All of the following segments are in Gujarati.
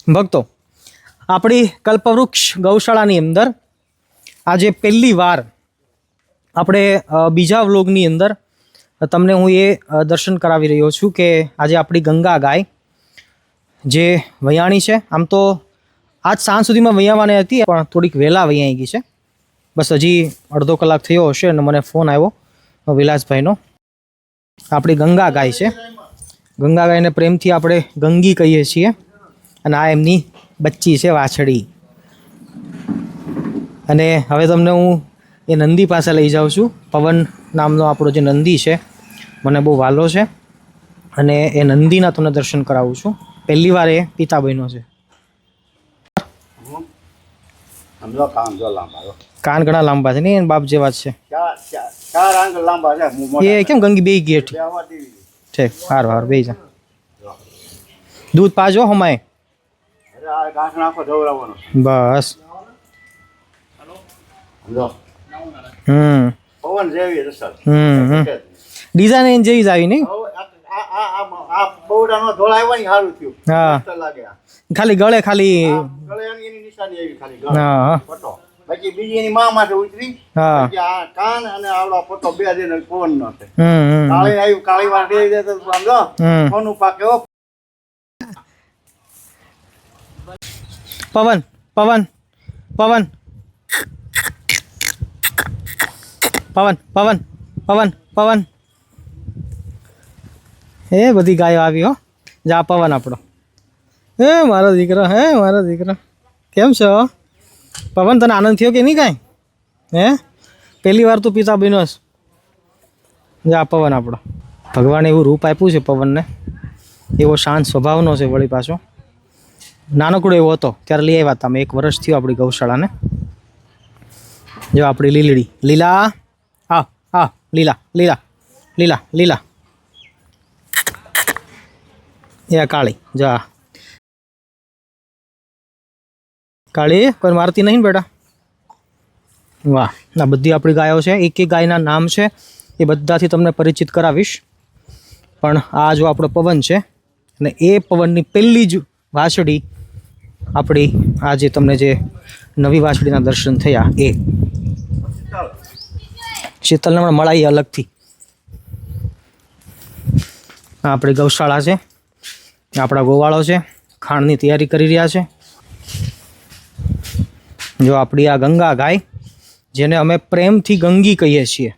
ભક્તો, આપણી કલ્પવૃક્ષ ગૌશાળાની અંદર આજે પહેલી વાર આપણે બીજા વ્લોગની અંદર તમને હું એ દર્શન કરાવી રહ્યો છું કે આજે આપણી ગંગા ગાય જે વયાણી છે, આમ તો આજ સાંજ સુધીમાં વયાવાની હતી પણ થોડીક વહેલા વયાઈ ગઈ છે. બસ હજી અડધો કલાક થયો હશે અને મને ફોન આવ્યો વિલાસભાઈનો. આપણી ગંગા ગાય છે. ગંગા ગાયને પ્રેમથી આપણે ગંગી કહીએ છીએ અને આ એમની બચ્ચી છે, વાછડી. અને હવે તમને હું એ નંદી પાસે લઈ જાઉં છું. પવન નામનો આપણો જે નંદી છે મને બહુ વાલો છે અને એ નંદીના તમને દર્શન કરાવું છું. પહેલી વાર એ પિતા બન્યો છે. કાન ઘણા લાંબા છે ને એ બાપ જેવા જ છે. એ કેમ ગંગી બે ગેટ છે? સારું સારું બે જા. દૂધ પાજો હમાય બસ. ડિઝાઇન જેવી જ આવી નહીં? હા, ખાલી ગળે ખાલી બાકી બીજી એની માં માટે ઉતરી. હા, કાન અને આવડો ફોટો બે દિન પવન નો છે. કાળી આવ્યું, કાળી વાર દે દે તો સમજો કોનું પાકે. પવન પવન પવન પવન પવન પવન પવન. એ બધી ગાયો આવી હો. જા પવન આપણો. હે મારો દીકરો, હે મારો દીકરો, કેમ છો પવન? તને આનંદ થયો કે નહીં કાંઈ? હે પહેલી વાર તું પિતા બન્યો છે. જા પવન આપણો. ભગવાને એવું રૂપ આપ્યું છે પવનને, એવો શાંત સ્વભાવનો છે. વળી પાછો નાનકડો એવો હતો ત્યારે લઈ આવ્યા હતા અમે. 1 વર્ષ થયો આપણી ગૌશાળાને. જો આપણી લીલડી લીલા. હા હા, લીલા લીલા લીલા લીલા. એ કાળી. જા કાળી, કોઈ મારતી નહીં ને બેટા? વાહ. આ બધી આપણી ગાયો છે. એક એક ગાયના નામ છે, એ બધાથી તમને પરિચિત કરાવીશ. પણ આ જો આપણો પવન છે અને એ પવનની પહેલી જ વાછડી આપણી આજે તમને જે નવી વાછડીના દર્શન થયા એ શીતલને પણ મળાઈ અલગથી. આપણી ગૌશાળા છે, આપણા ગોવાળો છે, ખાણની તૈયારી કરી રહ્યા છે. જો આપણી આ ગંગા ગાય જેને અમે પ્રેમથી ગંગી કહીએ છીએ.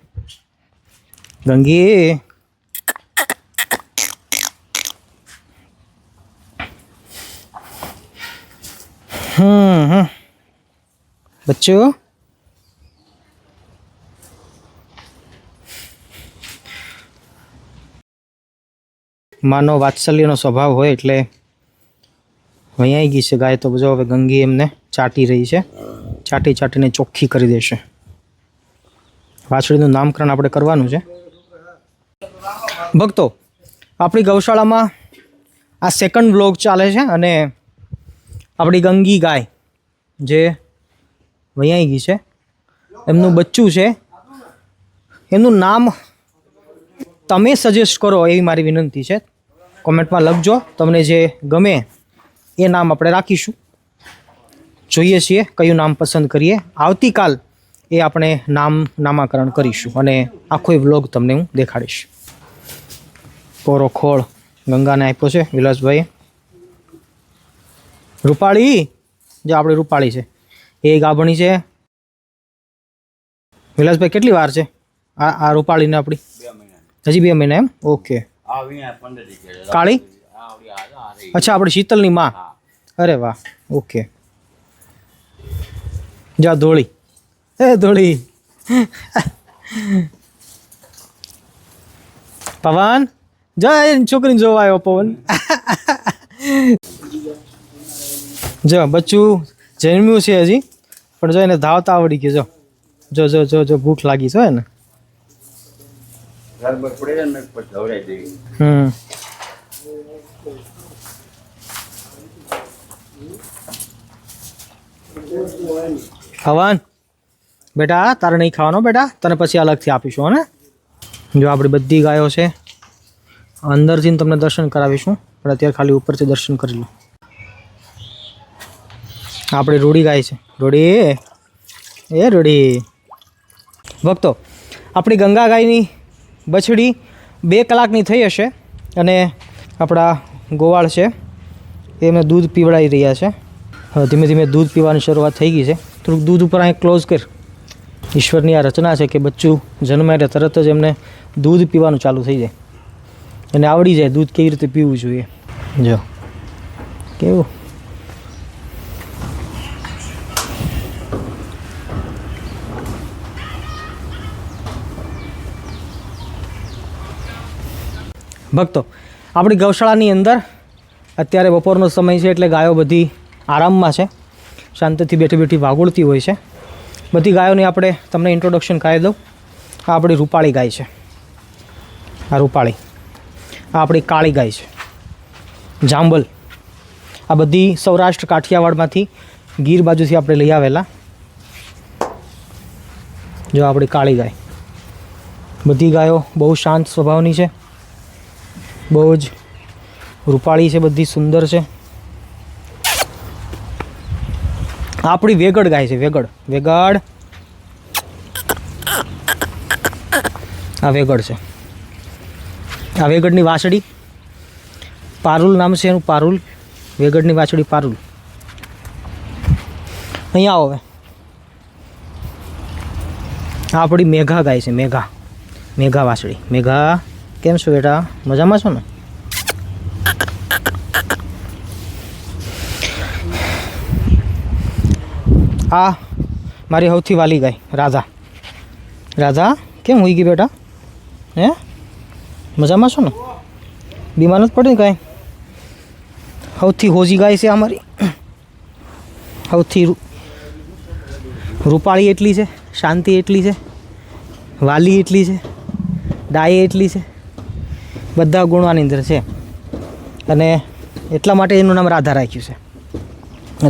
ગંગી. બચ્ચો માનો વાત્સલ્યનો સ્વભાવ હોય એટલે વૈયાઈ ગઈ છે ગાય. તો જો હવે ગંગી એમને ચાટી રહી છે. ચાટી ચાટીને ચોખ્ખી કરી દેશે. વાછડીનું નામકરણ આપણે કરવાનું છે. ભક્તો, આપણી ગૌશાળામાં આ સેકન્ડ વ્લોગ ચાલે છે અને આપણી ગંગી ગાય જે વૈયાઈ ગઈ છે, એમનું બચ્ચું છે, એમનું નામ તમે સજેસ્ટ કરો એવી મારી વિનંતી છે. કોમેન્ટમાં લખજો, તમને જે ગમે એ નામ આપણે રાખીશું. જોઈએ છીએ કયું નામ પસંદ કરીએ. આવતીકાલ એ આપણે નામાકરણ કરીશું અને આખો વ્લોગ તમને હું દેખાડીશ. કોરો ખોળ ગંગાને આપ્યો છે વિલાસભાઈ. રૂપાળી, જો આપણી રૂપાળી છે એ ગાભણી છે. વિલાસભાઈ કેટલી વાર છે આ રૂપાળીને આપણી? હજી 2 મહિના એમ? ઓકે. કાળી? અચ્છા, આપણી શીતલની માં. અરે વાહ, ઓકે. જા ધોળી. એ ધોળી. પવન જા, છોકરીને જોવા આવ્યો પવન. જો બચ્ચું જન્મ્યું છે હજી પણ જો એને ધાવતા આવડી ગયું. જો જો જો જો ભૂખ લાગી છે ને. પવન બેટા, તારે નહીં ખાવાનો બેટા, તને પછી અલગથી આપીશું. હને જો આપણી બધી ગાયો છે. અંદરથી તમને દર્શન કરાવીશું પણ અત્યારે ખાલી ઉપરથી દર્શન કરી લો. આપણે રૂડી ગાય છે. રૂડી એ રૂડી ભક્તો, આપણી ગંગા ગાયની બછડી 2 કલાકની થઈ હશે અને આપણા ગોવાળ છે એમને દૂધ પીવડાવી રહ્યા છે. હવે ધીમે ધીમે દૂધ પીવાની શરૂઆત થઈ ગઈ છે. થોડુંક દૂધ ઉપર અહીં ક્લોઝ કર. ઈશ્વરની આ રચના છે કે બચ્ચું જન્મે એટલે તરત જ એમને દૂધ પીવાનું ચાલુ થઈ જાય અને આવડી જાય દૂધ કેવી રીતે પીવું જોઈએ. જો કેવું ભક્તો, આપણી ગૌશાળાની અંદર અત્યારે બપોરનો સમય છે એટલે ગાયો બધી આરામમાં છે, શાંતિથી બેઠી બેઠી વાગોળતી હોય છે. બધી ગાયોની આપણે તમને ઇન્ટ્રોડક્શન કરાવી દઉં. આ આપણી રૂપાળી ગાય છે, આ રૂપાળી. આ આપણી કાળી ગાય છે, જાંબલ. આ બધી સૌરાષ્ટ્ર કાઠિયાવાડમાંથી ગીર બાજુથી આપણે લઈ આવેલા. જો આપણી કાળી ગાય. બધી ગાયો બહુ શાંત સ્વભાવની છે, બહુ જ રૂપાળી છે, બધી સુંદર છે. આપણી વેગડ ગાય છે, વેગડ. આ વેગડ છે. આ વેગડની વાછડી પારુલ નામ છે એનું, પારુલ. વેગડની વાછડી પારુલ. અહીંયા આવો હવે. આ આપણી મેઘા ગાય છે, મેઘા વાછડી. મેઘા કેમ છો બેટા? મજામાં છો ને? આ મારી સૌથી વાલી ગાય રાધા. કેમ હોઈ ગઈ બેટા? હે, મજામાં છો ને? બીમાર નથી પડી ને કાંઈ? સૌથી હોજી ગાય છે અમારી. સૌથી રૂપાળી એટલી છે, શાંતિ એટલી છે, વાલી એટલી છે, ડાય એટલી છે, બધા ગુણો આની અંદર છે અને એટલા માટે એનું નામ રાધા રાખ્યું છે.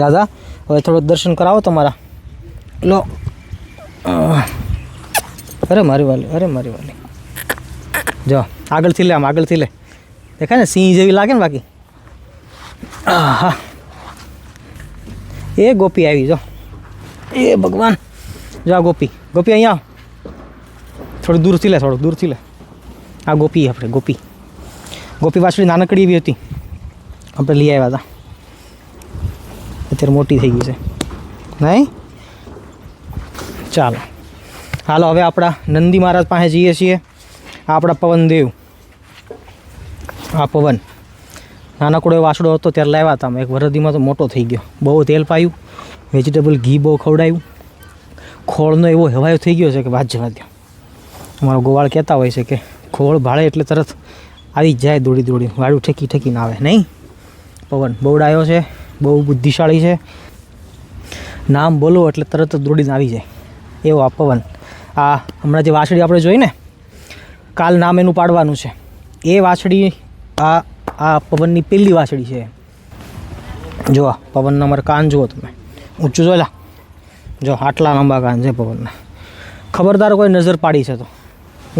રાધા, હવે થોડું દર્શન કરાવો તમારા. લો. અરે મારી વાલી. જો આગળથી લે, આમ આગળથી લે. દેખાય ને સિંહ જેવી લાગે ને બાકી. હા, એ ગોપી આવી. જો એ ભગવાન. જો આ ગોપી અહીંયા આવ. થોડું દૂરથી લે. આ ગોપી આપણે ગોપી વાછડી નાનકડી એવી હતી, આપણે લઈ આવ્યા હતા. અત્યારે મોટી થઈ ગઈ છે નહીં? ચાલો હાલો હવે આપણા નંદી મહારાજ પાસે જઈએ છીએ. આ આપણા પવનદેવ. આ પવન નાનકડો એવો વાછડો હતો ત્યારે લાવ્યા હતા અમે. એક વરદીમાં તો મોટો થઈ ગયો. બહુ તેલ પાયું, વેજીટેબલ ઘી બહુ ખવડાવ્યું. ખોળનો એવો હવાયો થઈ ગયો છે કે વાત જવા દો. અમારો ગોવાળ કહેતા હોય છે કે ખોળ ભાળે એટલે તરત આવી જ જાય દોડી. વાળું ઠેકીને આવે નહીં? પવન બહુ ડાયો છે, બહુ બુદ્ધિશાળી છે. નામ બોલો એટલે તરત જ દોડીને આવી જાય એવો આ પવન. આ હમણાં જે વાછડી આપણે જોઈ ને, કાલ નામ એનું પાડવાનું છે. એ વાછડી આ પવનની પહેલી વાછડી છે. જો પવનના અમારા કાન જુઓ તમે, ઊંચું જોયેલા. જો આટલા લાંબા કાન છે પવનના. ખબરદાર કોઈ નજર પાડી છે તો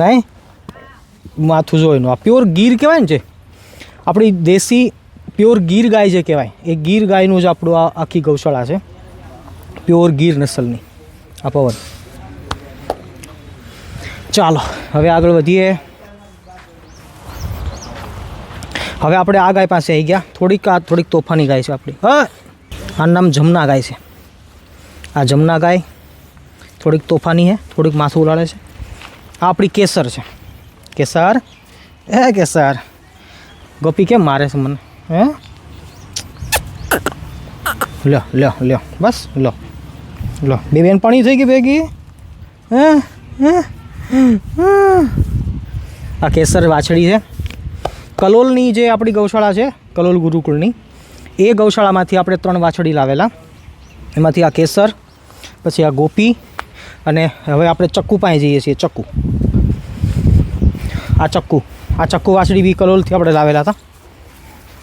નહીં? માથું જોઈનું. આ પ્યોર ગીર કહેવાય ને, છે આપણી દેશી પ્યોર ગીર ગાય જે કહેવાય, એ ગીર ગાયનું જ આપણું આ આખી ગૌશાળા છે, પ્યોર ગીર નસલની. આ પવન. ચાલો હવે આગળ વધીએ. હવે આપણે આ ગાય પાસે આવી ગયા. થોડીક તોફાની ગાય છે આપણી. આનું નામ જમના ગાય છે. આ જમના ગાય થોડીક તોફાની છે, થોડીક માથું ઉલાળે છે. આ આપણી કેસર છે. કેસર. ગોપી કેમ મારે છે મને? હે, લ્યો બસ લો. બે બેન પાણી થઈ ગઈ ભેગી. આ કેસર વાછડી છે. કલોલની જે આપણી ગૌશાળા છે, કલોલ ગુરુકુળની, એ ગૌશાળામાંથી આપણે 3 વાછડી લાવેલા. એમાંથી આ કેસર, પછી આ ગોપી અને હવે આપણે ચક્કુ પાસે જઈએ છીએ. આ ચક્કુ વાછડી બી કલોલથી આપણે લાવેલા હતા.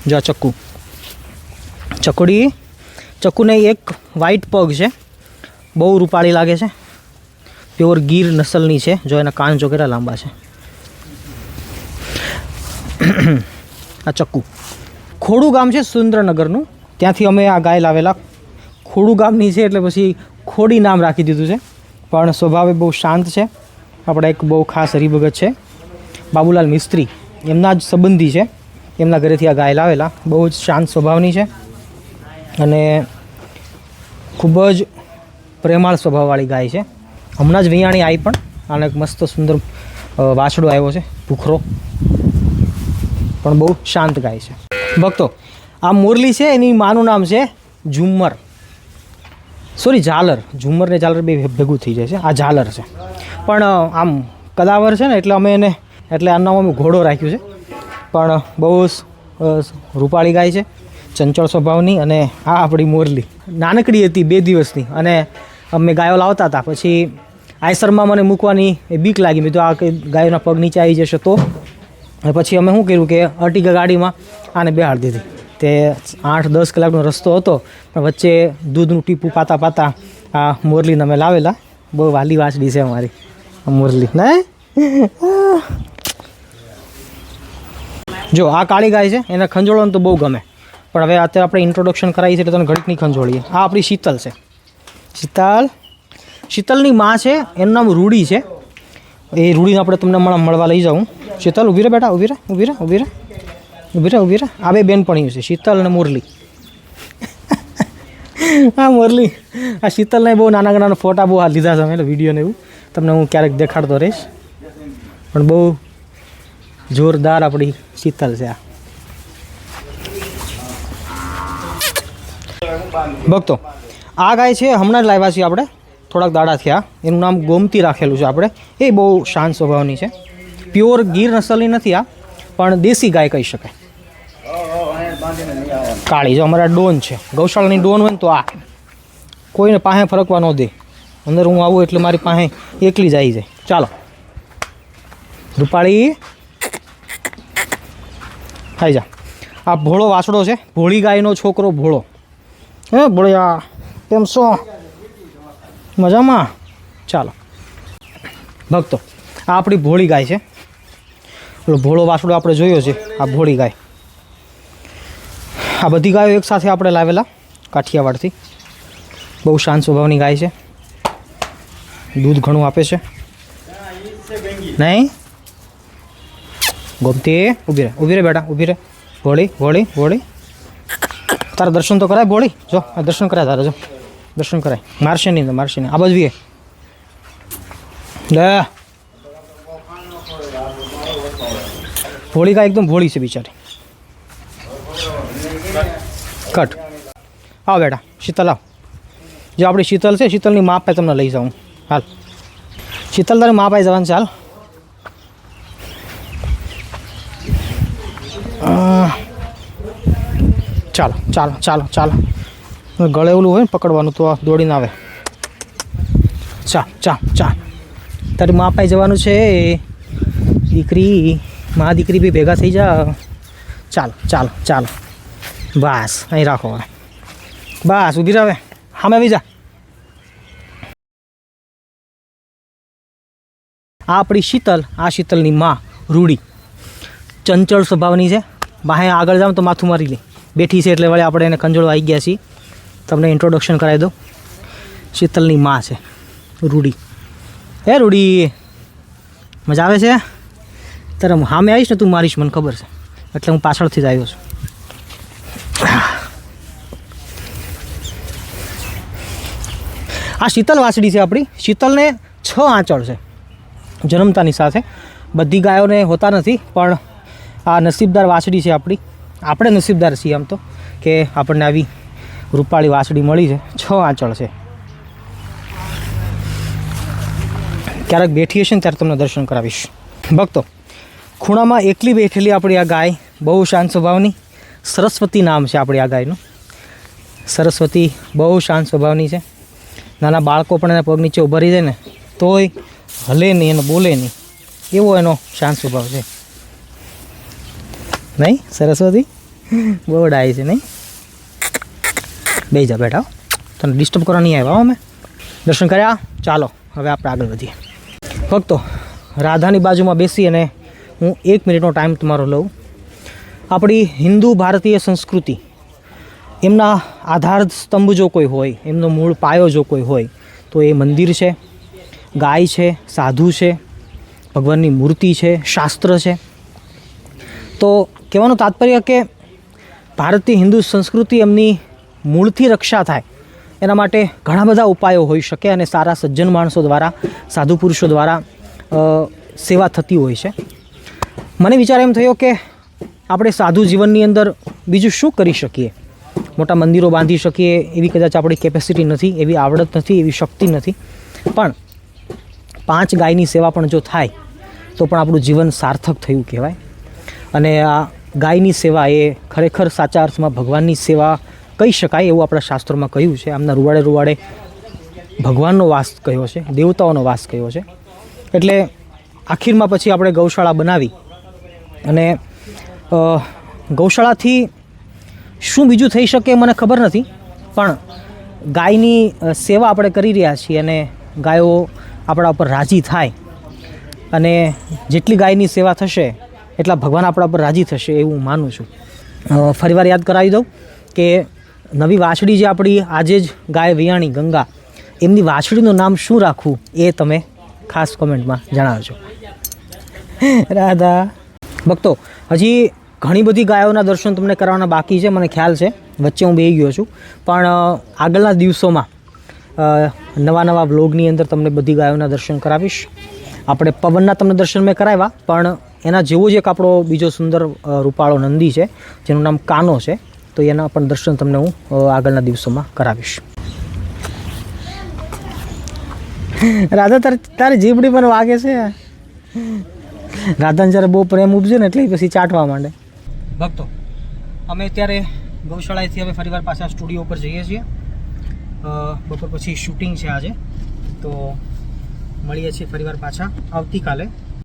જો આ ચક્કુને એક વ્હાઈટ પગ છે, બહુ રૂપાળી લાગે છે, પ્યોર ગીર નસલની છે. જો એના કાન જો કેટલા લાંબા છે. આ ચક્કુ. ખોડું ગામ છે સુરેન્દ્રનગરનું, ત્યાંથી અમે આ ગાય લાવેલા. ખોડું ગામની છે એટલે પછી ખોડી નામ રાખી દીધું છે, પણ સ્વભાવે બહુ શાંત છે. આપણા એક બહુ ખાસ હરિભગત છે બાબુલાલ મિસ્ત્રી, એમના જ સંબંધી છે. એમના ઘરેથી આ ગાય લાવેલા. બહુ જ શાંત સ્વભાવની છે અને ખૂબ જ પ્રેમાળ સ્વભાવવાળી ગાય છે. હમણાં જ વિયાણી આવી પણ, આને એક મસ્ત સુંદર વાછડો આવ્યો છે, ભૂખરો, પણ બહુ શાંત ગાય છે. ભક્તો, આ મોરલી છે એની માનું નામ છે ઝુમ્મર, સોરી ઝાલર. ઝુમ્મર ને ઝાલર બે ભેગું થઈ જાય છે. આ ઝાલર છે, પણ આમ કદાવર છે ને એટલે અમે એને, એટલે આનું નામ અમે ઘોડો રાખ્યું છે. પણ બહુ રૂપાળી ગાય છે, ચંચળ સ્વભાવની. અને આ આપણી મોરલી નાનકડી હતી, 2 દિવસની, અને અમે ગાયો લાવતા હતા. પછી આયસરમાં મને મૂકવાની બીક લાગી. મેં તો આ ગાયોના પગ નીચે આવી જશે તો. પછી અમે શું કર્યું કે અર્ટિગા ગાડીમાં આને બેહાડી દીધી. તે 8-10 કલાકનો રસ્તો હતો, પણ વચ્ચે દૂધનું ટીપું પાતા પાતા આ મોરલીને અમે લાવેલા. બહુ વાલી વાછડી છે અમારી આ મોરલી. ને જો આ કાળી ગાય છે, એને ખંજોળવાનું તો બહુ ગમે, પણ હવે અત્યારે આપણે ઇન્ટ્રોડક્શન કરાવી છે એટલે તને ઘડીક નહીં ખંજોળીએ. આ આપણી શીતલ છે. શીતલની માં છે, એનું નામ રૂડી છે. એ રૂડીને આપણે તમને મળવા લઈ જાઉં. શીતલ ઊભી રહે બેટા, ઊભી રહે. આ બે બેનપણીઓ છે, શીતલ અને મુરલી. હા મુરલી, આ શીતલને બહુ નાના ફોટા બહુ લીધા છે અમે, એટલે વિડીયોને એવું તમને હું ક્યારેક દેખાડતો રહીશ. પણ બહુ જોરદાર આપણી શીતલ છે. આ ભક્તો, આ ગાય છે હમણાં જ લાવ્યા છીએ આપણે, થોડાક દાડા થયા. એનું નામ ગોમતી રાખેલું છે આપણે. એ બહુ શાંત સ્વભાવની છે. પ્યોર ગીર નસલની નથી આ, પણ દેશી ગાય કહી શકાય. કાળી જો અમારા ડોન છે, ગૌશાળાની ડોન હોય ને તો આ કોઈને પાસે ફરકવા ન દે. અંદર હું આવું એટલે મારી પાસે એકલી જ આવી જાય. ચાલો રૂપાળી, ખાઈ જા. આ ભોળો વાસડો છે, ભોળી ગાયનો છોકરો ભોળો. હે ભોળિયા, કેમ છો? મજામાં? ચાલો ભક્તો, આ આપણી ભોળી ગાય છે. પેલો ભોળો વાસડો આપણે જોયો છે, આ ભોળી ગાય. આ બધી ગાયો એક સાથે આપણે લાવેલા કાઠિયાવાડથી. બહુ શાંત સ્વભાવની ગાય છે, દૂધ ઘણું આપે છે. નહીં ગોમતી, ઊભી રહે બેટા, ઊભી રહે. ભોળી, તારા દર્શન તો કરાય ભોળી. જો આ દર્શન કરાય તારા, જો દર્શન કરાય. મારશે નહીં. આ બાજુ લે. ભોળી ગાય એકદમ ભોળી છે બિચારી. કટ. આવ બેટા, શીતલ આવ. જો આપણી શીતલ છે, શીતલની મા પાસે તમને લઈ જાઉં. હાલ શીતલ, તારી મા પાસે જવાનું છે. હાલ ચાલો. ગળે ઓલું હોય ને પકડવાનું તો દોડીને આવે. ચાલ. તારી મા પાસે જવાનું છે દીકરી. મા દીકરી બી ભેગા થઈ જા. ચાલો. બસ અહીં રાખો. બસ ઊભી રહે. સામે આવી જા. આ આપણી શીતલ, આ શીતલની મા રૂડી. ચંચળ સ્વભાવની છે. બાહે આગળ જાવ તો માથું મારી લે. બેઠી છે એટલે વળે આપણે એને કંજોળવા આવી ગયા છીએ. તમને ઇન્ટ્રોડક્શન કરાવી દઉં. શીતલની મા છે રૂડી. હે રૂડી, મજા આવે છે? તારે સામે આવીશ ને તું મારીશ, મને ખબર છે, એટલે હું પાછળથી જ આવ્યો છું. આ શીતલ વાછડી છે આપણી. શીતલને 6 આંચળ છે જન્મતાની સાથે. બધી ગાયોને હોતા નથી, પણ આ નસીબદાર વાછડી છે આપણી. આપણે નસીબદાર છીએ આમ તો, કે આપણને આવી રૂપાળી વાછડી મળી છે. 6 આંચળ છે. ક્યારેક બેઠી હશે ને ત્યારે તમને દર્શન કરાવીશ. ભક્તો, ખૂણામાં એકલી બેઠેલી આપણી આ ગાય, બહુ શાંત સ્વભાવની. સરસ્વતી નામ છે આપણી આ ગાયનું. સરસ્વતી બહુ શાંત સ્વભાવની છે. નાના બાળકો પણ એના પગ નીચે ઊભા રહી જાય ને તોય હલે નહીં, એને બોલે નહીં, એવો એનો શાંત સ્વભાવ છે. નહીં સરસ્વતી? બહુ ડાય છે નહીં? બે જા બેઠા, તને ડિસ્ટર્બ કરવા નહીં આવ્યા. અમે દર્શન કર્યા. ચાલો હવે આપણે આગળ વધીએ. ભક્તો, રાધાની બાજુમાં બેસી અને હું 1 મિનિટનો ટાઈમ તમારો લઉં. આપણી હિન્દુ ભારતીય સંસ્કૃતિ એમના આધાર સ્તંભ જો કોઈ હોય, એમનો મૂળ પાયો જો કોઈ હોય તો એ મંદિર છે, ગાય છે, સાધુ છે, ભગવાનની મૂર્તિ છે, શાસ્ત્ર છે. તો કહેવાનું તાત્પર્ય કે ભારતીય હિન્દુ સંસ્કૃતિ એમની મૂળથી રક્ષા થાય એના માટે ઘણા બધા ઉપાયો હોઈ શકે અને સારા સજ્જન માણસો દ્વારા, સાધુ પુરુષો દ્વારા સેવા થતી હોય છે. મને વિચાર એમ થયો કે આપણે સાધુ જીવનની અંદર બીજું શું કરી શકીએ. મોટા મંદિરો બાંધી શકીએ એવી કદાચ આપણી કેપેસિટી નથી, એવી આવડત નથી, એવી શક્તિ નથી, પણ 5 ગાયની સેવા પણ જો થાય તો પણ આપણું જીવન સાર્થક થયું કહેવાય. અને આ ગાયની સેવા એ ખરેખર સાચા અર્થમાં ભગવાનની સેવા કહી શકાય એવું આપણા શાસ્ત્રોમાં કહ્યું છે. આમના રૂવાડે રૂવાડે ભગવાનનો વાસ કયો છે, દેવતાઓનો વાસ કયો છે. એટલે આખીરમાં પછી આપણે ગૌશાળા બનાવી અને ગૌશાળાથી શું બીજું થઈ શકે મને ખબર નથી, પણ ગાયની સેવા આપણે કરી રહ્યા છીએ અને ગાયો આપણા ઉપર રાજી થાય અને જેટલી ગાયની સેવા થશે એટલા ભગવાન આપણા ઉપર રાજી થશે એવું હું માનું છું. ફરીવાર યાદ કરાવી દઉં કે નવી વાછડી જે આપણી આજે જ ગાય વિયાણી ગંગા, એમની વાછડીનું નામ શું રાખવું એ તમે ખાસ કોમેન્ટમાં જણાવજો. રાધા ભક્તો, હજી ઘણી બધી ગાયોના દર્શન તમને કરવાના બાકી છે, મને ખ્યાલ છે, વચ્ચે હું બેસી ગયો છું, પણ આગળના દિવસોમાં નવા વ્લોગની અંદર તમને બધી ગાયોના દર્શન કરાવીશ. આપણે પવનના તમને દર્શન મેં કરાવ્યા, પણ એના જેવો જ એક આપણો બીજો સુંદર રૂપાળો નંદી છે જેનું નામ કાનો છે, તો એના પણ દર્શન તમને હું આગળના દિવસોમાં કરાવીશ. રાધા તારે જીભડી પણ વાગે છે. રાધાને જ્યારે બહુ પ્રેમ ઉપજે ને એટલે પછી ચાટવા માંડે. ભક્તો, અમે અત્યારે ગૌશાળાએથી હવે ફરીવાર પાછા સ્ટુડિયો ઉપર જઈએ છીએ. બપોર પછી શૂટિંગ છે આજે, તો મળીએ છીએ ફરીવાર પાછા આવતીકાલે.